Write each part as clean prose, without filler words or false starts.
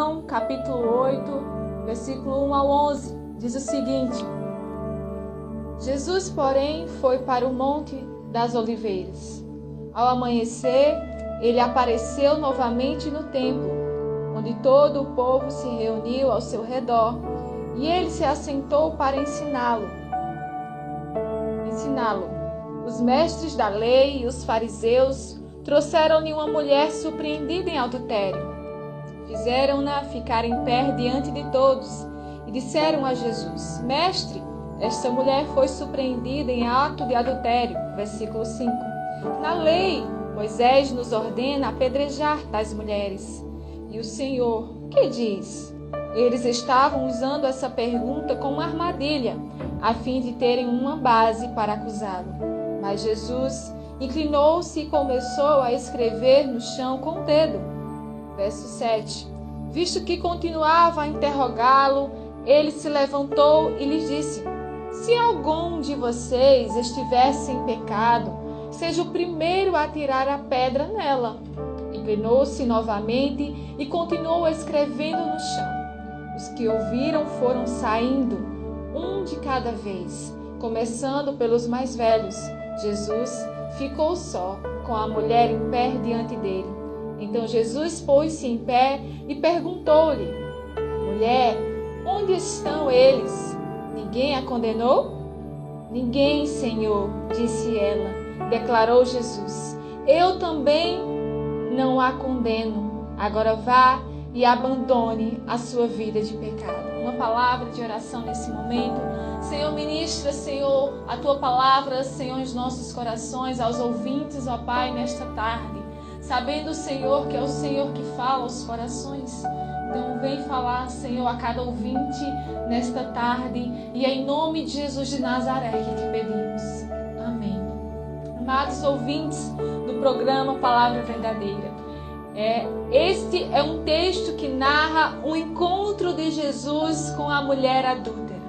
João, capítulo 8, versículo 1 ao 11, diz o seguinte: Jesus, porém, foi para o Monte das Oliveiras. Ao amanhecer, ele apareceu novamente no templo, onde todo o povo se reuniu ao seu redor, e ele se assentou para ensiná-lo. Os mestres da lei e os fariseus trouxeram-lhe uma mulher surpreendida em adultério. Fizeram-na ficar em pé diante de todos e disseram a Jesus: Mestre, esta mulher foi surpreendida em ato de adultério. Versículo 5. Na lei, Moisés nos ordena apedrejar tais mulheres. E o Senhor, que diz? Eles estavam usando essa pergunta como uma armadilha, a fim de terem uma base para acusá-lo. Mas Jesus inclinou-se e começou a escrever no chão com o dedo. Verso 7. Visto que continuava a interrogá-lo, ele se levantou e lhes disse: Se algum de vocês estivesse em pecado, seja o primeiro a tirar a pedra nela. Inclinou-se novamente e continuou escrevendo no chão. Os que ouviram foram saindo, um de cada vez, começando pelos mais velhos. Jesus ficou só, com a mulher em pé diante dele. Então Jesus pôs-se em pé e perguntou-lhe: Mulher, onde estão eles? Ninguém a condenou? Ninguém, Senhor, disse ela. Declarou Jesus: Eu também não a condeno. Agora vá e abandone a sua vida de pecado. Uma palavra de oração nesse momento. Senhor, ministra, Senhor, a tua palavra, Senhor, nos nossos corações, aos ouvintes, ó Pai, nesta tarde. Sabendo, Senhor, que é o Senhor que fala aos corações. Então vem falar, Senhor, a cada ouvinte nesta tarde. E é em nome de Jesus de Nazaré que te pedimos. Amém. Amados ouvintes do programa Palavra Verdadeira. Este é um texto que narra o encontro de Jesus com a mulher adúltera.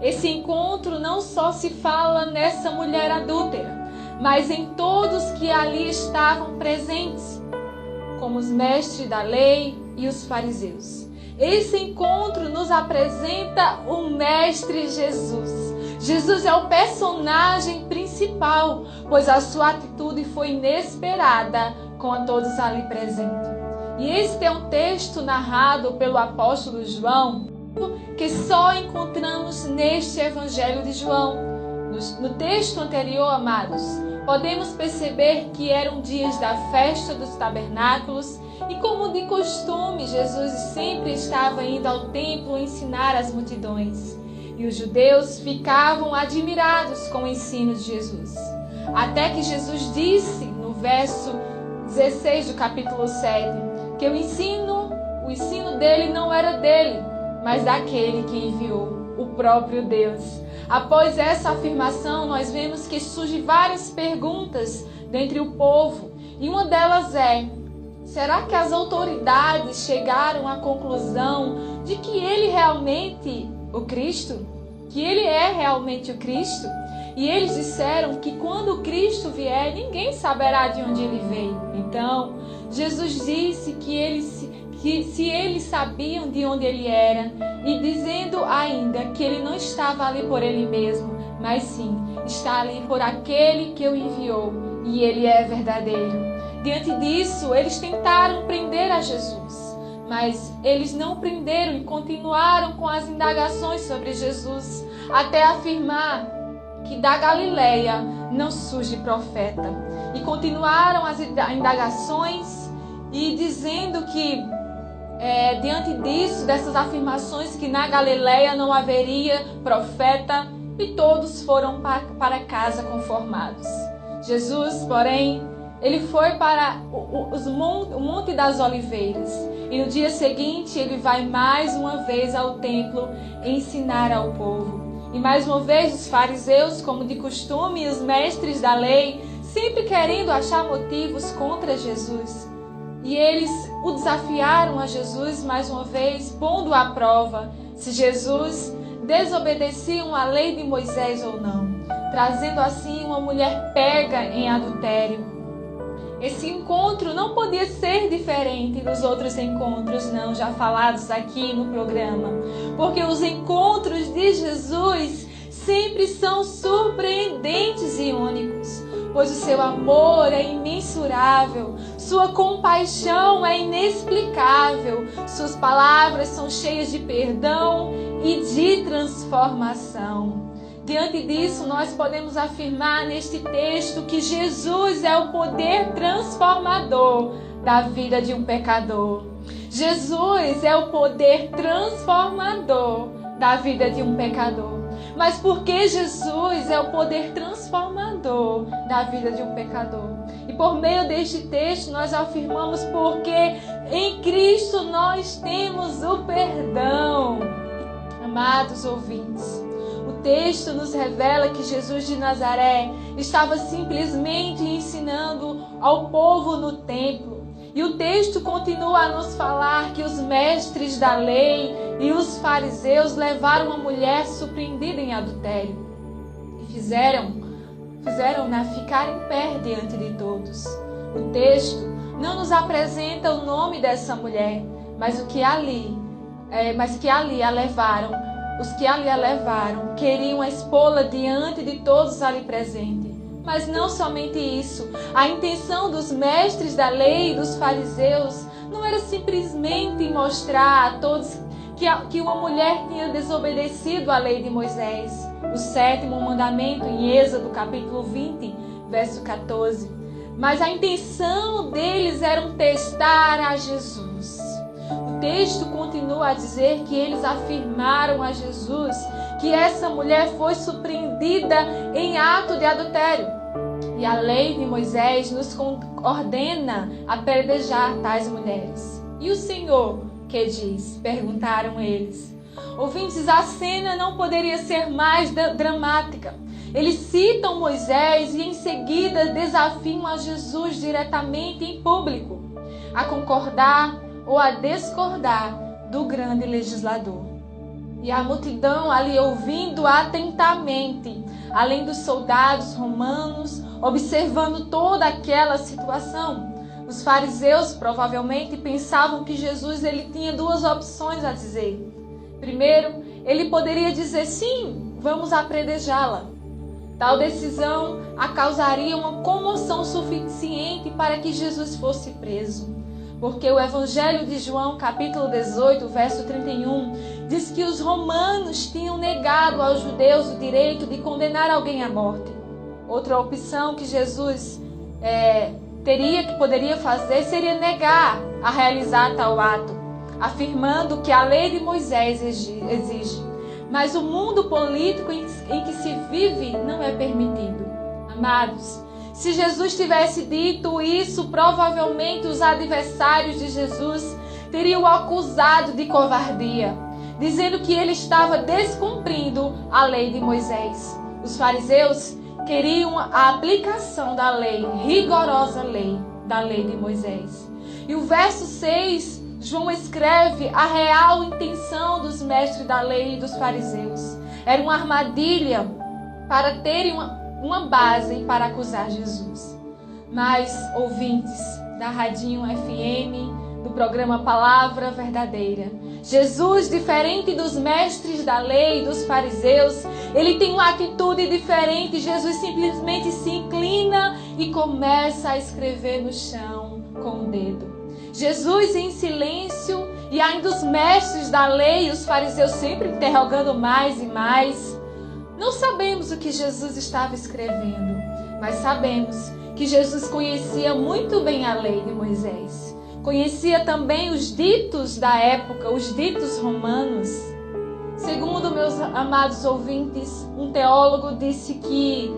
Esse encontro não só se fala nessa mulher adúltera, mas em todos que ali estavam presentes, como os mestres da lei e os fariseus. Esse encontro nos apresenta o Mestre Jesus. Jesus é o personagem principal, pois a sua atitude foi inesperada com a todos ali presentes. E este é um texto narrado pelo apóstolo João, que só encontramos neste Evangelho de João. No texto anterior, amados, podemos perceber que eram dias da festa dos tabernáculos e, como de costume, Jesus sempre estava indo ao templo ensinar as multidões. E os judeus ficavam admirados com o ensino de Jesus. Até que Jesus disse, no verso 16 do capítulo 7, que o ensino dele não era dele, mas daquele que enviou, o próprio Deus. Após essa afirmação, nós vemos que surgem várias perguntas dentre o povo. E uma delas é: será que as autoridades chegaram à conclusão de que ele realmente o Cristo? Que ele é realmente o Cristo? E eles disseram que quando o Cristo vier, ninguém saberá de onde ele veio. Então, Jesus disse que se eles sabiam de onde ele era, e dizendo ainda que ele não estava ali por ele mesmo, mas sim, está ali por aquele que o enviou, e ele é verdadeiro. Diante disso, eles tentaram prender a Jesus, mas eles não prenderam e continuaram com as indagações sobre Jesus, até afirmar que da Galileia não surge profeta. E continuaram as indagações e dizendo que diante disso, dessas afirmações, que na Galileia não haveria profeta, e todos foram para casa conformados. Jesus, porém, ele foi para o Monte das Oliveiras, e no dia seguinte ele vai mais uma vez ao templo ensinar ao povo. E mais uma vez os fariseus, como de costume, e os mestres da lei, sempre querendo achar motivos contra Jesus. E eles o desafiaram a Jesus mais uma vez, pondo à prova se Jesus desobedecia a lei de Moisés ou não, trazendo assim uma mulher pega em adultério. Esse encontro não podia ser diferente dos outros encontros, não, já falados aqui no programa. Porque os encontros de Jesus sempre são surpreendentes e únicos. Pois o seu amor é imensurável, sua compaixão é inexplicável, suas palavras são cheias de perdão e de transformação. Diante disso, nós podemos afirmar neste texto que Jesus é o poder transformador da vida de um pecador. Jesus é o poder transformador da vida de um pecador. Mas por que Jesus é o poder transformador da vida de um pecador? E por meio deste texto nós afirmamos porque em Cristo nós temos o perdão. Amados ouvintes, o texto nos revela que Jesus de Nazaré estava simplesmente ensinando ao povo no templo. E o texto continua a nos falar que os mestres da lei e os fariseus levaram uma mulher surpreendida em adultério e fizeram-na ficar em pé diante de todos. O texto não nos apresenta o nome dessa mulher, mas que ali a levaram. Os que ali a levaram queriam expô-la diante de todos ali presentes. Mas não somente isso, a intenção dos mestres da lei e dos fariseus não era simplesmente mostrar a todos que uma mulher tinha desobedecido à lei de Moisés, o 7º mandamento em Êxodo capítulo 20, verso 14. Mas a intenção deles era testar a Jesus. O texto continua a dizer que eles afirmaram a Jesus que essa mulher foi surpreendida em ato de adultério. E a lei de Moisés nos ordena apedrejar tais mulheres. E o Senhor, que diz? Perguntaram eles. Ouvintes, a cena não poderia ser mais dramática. Eles citam Moisés e em seguida desafiam a Jesus diretamente em público a concordar ou a discordar do grande legislador. E a multidão ali ouvindo atentamente, além dos soldados romanos, observando toda aquela situação. Os fariseus provavelmente pensavam que Jesus ele tinha duas opções a dizer. Primeiro, ele poderia dizer sim, vamos apedrejá-la. Tal decisão a causaria uma comoção suficiente para que Jesus fosse preso. Porque o Evangelho de João, capítulo 18, verso 31, diz que os romanos tinham negado aos judeus o direito de condenar alguém à morte. Outra opção que Jesus poderia fazer seria negar a realizar tal ato, afirmando que a lei de Moisés exige. Mas o mundo político em que se vive não é permitido. Amados, se Jesus tivesse dito isso, provavelmente os adversários de Jesus teriam o acusado de covardia, dizendo que ele estava descumprindo a lei de Moisés. Os fariseus queriam a aplicação da lei, rigorosa lei, da lei de Moisés. E o verso 6, João escreve a real intenção dos mestres da lei e dos fariseus. Era uma armadilha para terem uma base para acusar Jesus. Mas, ouvintes da Radinho FM, do programa Palavra Verdadeira, Jesus, diferente dos mestres da lei e dos fariseus, ele tem uma atitude diferente. Jesus simplesmente se inclina e começa a escrever no chão com o dedo. Jesus em silêncio, e ainda os mestres da lei e os fariseus sempre interrogando mais e mais. Não sabemos o que Jesus estava escrevendo, mas sabemos que Jesus conhecia muito bem a lei de Moisés. Conhecia também os ditos da época, os ditos romanos. Segundo meus amados ouvintes, um teólogo disse que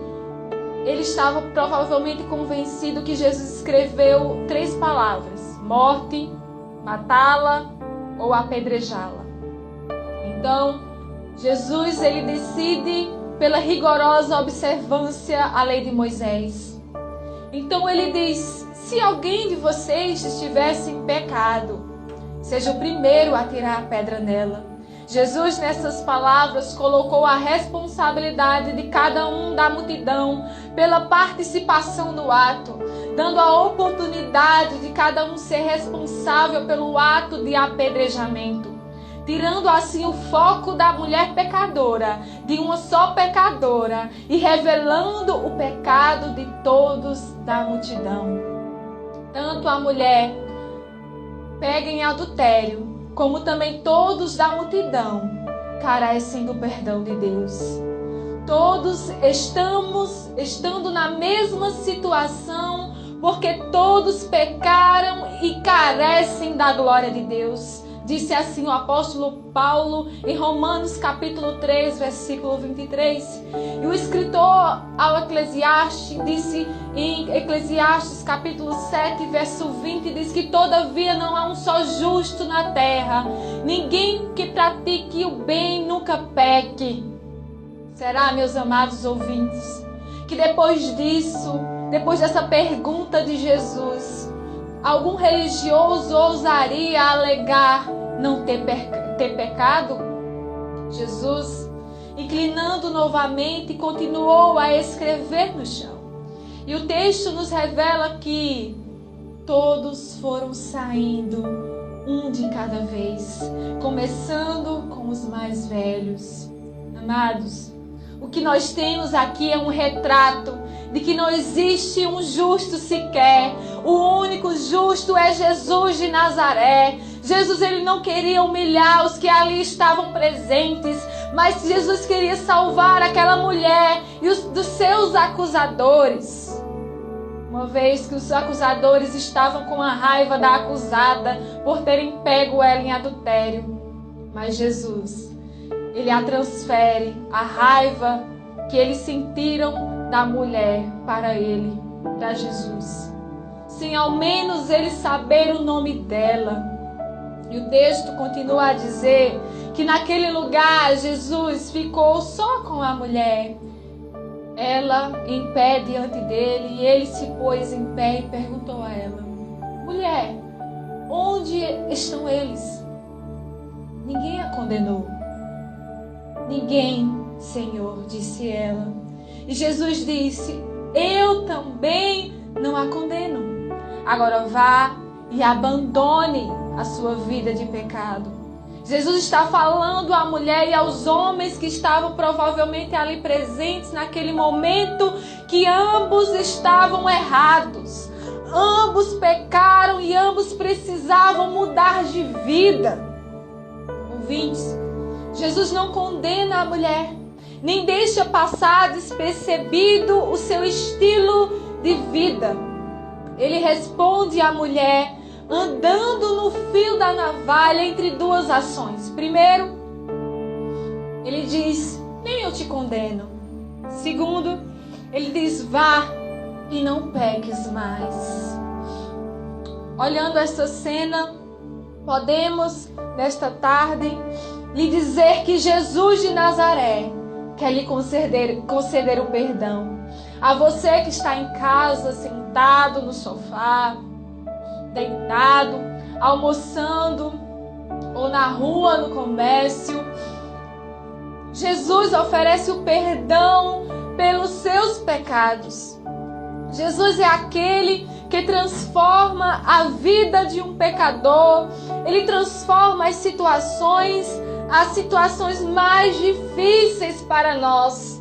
ele estava provavelmente convencido que Jesus escreveu 3 palavras: morte, matá-la ou apedrejá-la. Então, Jesus ele decide pela rigorosa observância à lei de Moisés. Então ele diz: se alguém de vocês estivesse em pecado, seja o primeiro a tirar a pedra nela. Jesus, nessas palavras, colocou a responsabilidade de cada um da multidão pela participação no ato. dando a oportunidade de cada um ser responsável pelo ato de apedrejamento, tirando assim o foco da mulher pecadora, de uma só pecadora, e revelando o pecado de todos da multidão. Tanto a mulher pega em adultério, como também todos da multidão carecem do perdão de Deus. Todos estando na mesma situação, porque todos pecaram e carecem da glória de Deus. Disse assim o apóstolo Paulo em Romanos capítulo 3, versículo 23. E o escritor ao Eclesiastes disse em Eclesiastes capítulo 7, verso 20, diz que todavia não há um só justo na terra, ninguém que pratique o bem nunca peque. Será, meus amados ouvintes, que depois disso, depois dessa pergunta de Jesus, algum religioso ousaria alegar não ter pecado? Jesus, inclinando novamente, continuou a escrever no chão. E o texto nos revela que todos foram saindo, um de cada vez, começando com os mais velhos. Amados, o que nós temos aqui é um retrato de que não existe um justo sequer. O único justo é Jesus de Nazaré. Jesus, ele não queria humilhar os que ali estavam presentes, mas Jesus queria salvar aquela mulher e dos seus acusadores. Uma vez que os acusadores estavam com a raiva da acusada por terem pego ela em adultério. Mas Jesus, ele a transfere, a raiva que eles sentiram da mulher para ele, para Jesus, sem ao menos eles saber o nome dela. E o texto continua a dizer que naquele lugar Jesus ficou só com a mulher, ela em pé diante dele, e ele se pôs em pé e perguntou a ela: mulher, onde estão eles? Ninguém a condenou. Ninguém, Senhor, disse ela. E Jesus disse: eu também não a condeno. Agora vá e abandone a sua vida de pecado. Jesus está falando à mulher e aos homens que estavam provavelmente ali presentes naquele momento, que ambos estavam errados. Ambos pecaram e ambos precisavam mudar de vida. Ouvintes, Jesus não condena a mulher, nem deixa passar despercebido o seu estilo de vida. Ele responde à mulher andando no fio da navalha entre duas ações. Primeiro, ele diz: nem eu te condeno. Segundo, ele diz: vá e não peques mais. Olhando esta cena, podemos, nesta tarde, lhe dizer que Jesus de Nazaré quer lhe conceder o perdão. A você que está em casa, sentado no sofá, deitado, almoçando, ou na rua, no comércio, Jesus oferece o perdão pelos seus pecados. Jesus é aquele que transforma a vida de um pecador. Ele transforma as situações mais difíceis para nós.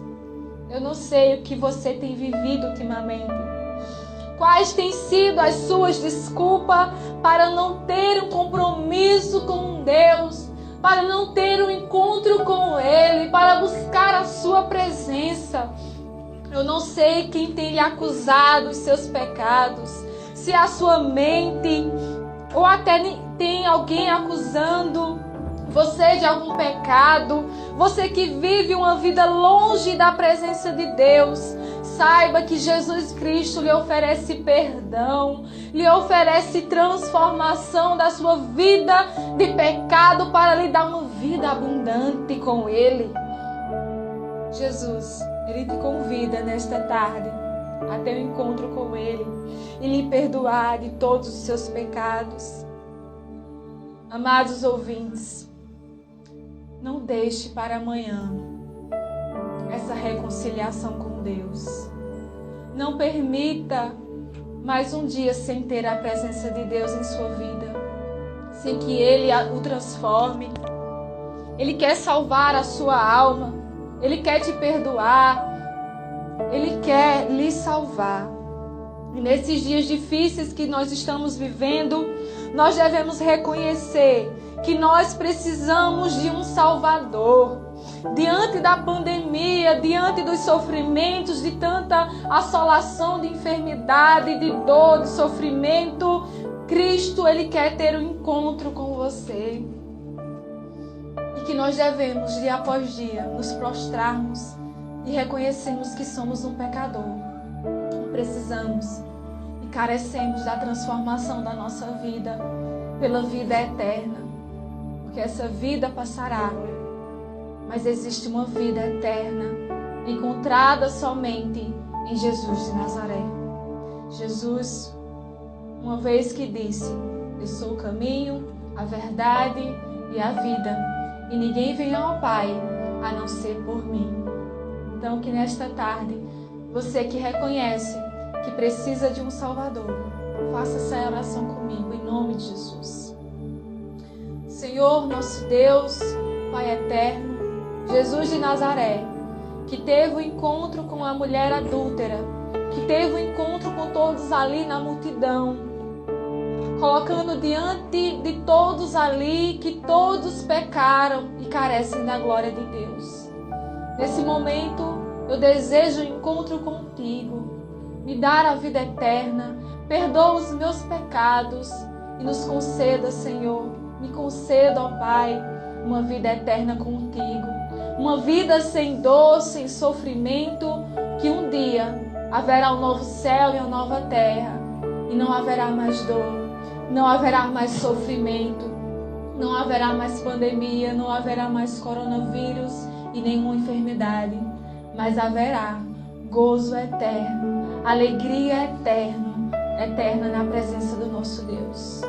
Eu não sei o que você tem vivido ultimamente. Quais têm sido as suas desculpas para não ter um compromisso com Deus, para não ter um encontro com Ele, para buscar a sua presença? Eu não sei quem tem lhe acusado os seus pecados, se a sua mente, ou até tem alguém acusando você de algum pecado. Você que vive uma vida longe da presença de Deus, saiba que Jesus Cristo lhe oferece perdão, lhe oferece transformação da sua vida de pecado para lhe dar uma vida abundante com Ele. Jesus, Ele te convida nesta tarde a ter um encontro com Ele e lhe perdoar de todos os seus pecados. Amados ouvintes, não deixe para amanhã essa reconciliação com Deus. Não permita mais um dia sem ter a presença de Deus em sua vida, sem que Ele o transforme. Ele quer salvar a sua alma, Ele quer te perdoar, Ele quer lhe salvar. E nesses dias difíceis que nós estamos vivendo, nós devemos reconhecer que nós precisamos de um Salvador. Diante da pandemia, diante dos sofrimentos, de tanta assolação de enfermidade, de dor, de sofrimento, Cristo, Ele quer ter um encontro com você. E que nós devemos, dia após dia, nos prostrarmos e reconhecermos que somos um pecador. E precisamos e carecemos da transformação da nossa vida pela vida eterna. Porque essa vida passará, mas existe uma vida eterna encontrada somente em Jesus de Nazaré. Jesus, uma vez que disse: eu sou o caminho, a verdade e a vida, e ninguém vem ao Pai a não ser por mim. Então, que nesta tarde, você que reconhece que precisa de um Salvador, faça essa oração comigo, em nome de Jesus. Senhor, nosso Deus, Pai eterno, Jesus de Nazaré, que teve o encontro com a mulher adúltera, que teve o encontro com todos ali na multidão, colocando diante de todos ali que todos pecaram e carecem da glória de Deus. Nesse momento, eu desejo um encontro contigo, me dar a vida eterna, perdoa os meus pecados e nos conceda, Senhor, me conceda, ó Pai, uma vida eterna contigo, uma vida sem dor, sem sofrimento, que um dia haverá um novo céu e uma nova terra, e não haverá mais dor, não haverá mais sofrimento, não haverá mais pandemia, não haverá mais coronavírus e nenhuma enfermidade, mas haverá gozo eterno, alegria eterna na presença do nosso Deus.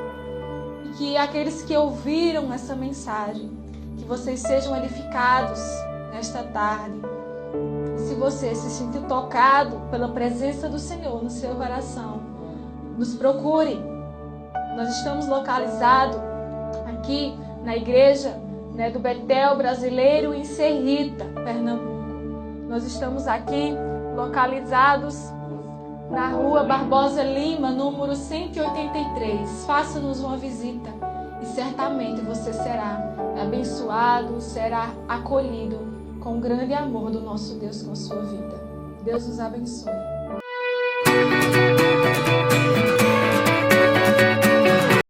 E que aqueles que ouviram essa mensagem, que vocês sejam edificados nesta tarde. E se você se sentiu tocado pela presença do Senhor no seu coração, nos procure. Nós estamos localizados aqui na igreja, do Betel Brasileiro em Serrita, Pernambuco. Nós estamos aqui localizados na rua Barbosa Lima, número 183. Faça-nos uma visita e certamente você será abençoado, será acolhido com o grande amor do nosso Deus com a sua vida. Deus nos abençoe.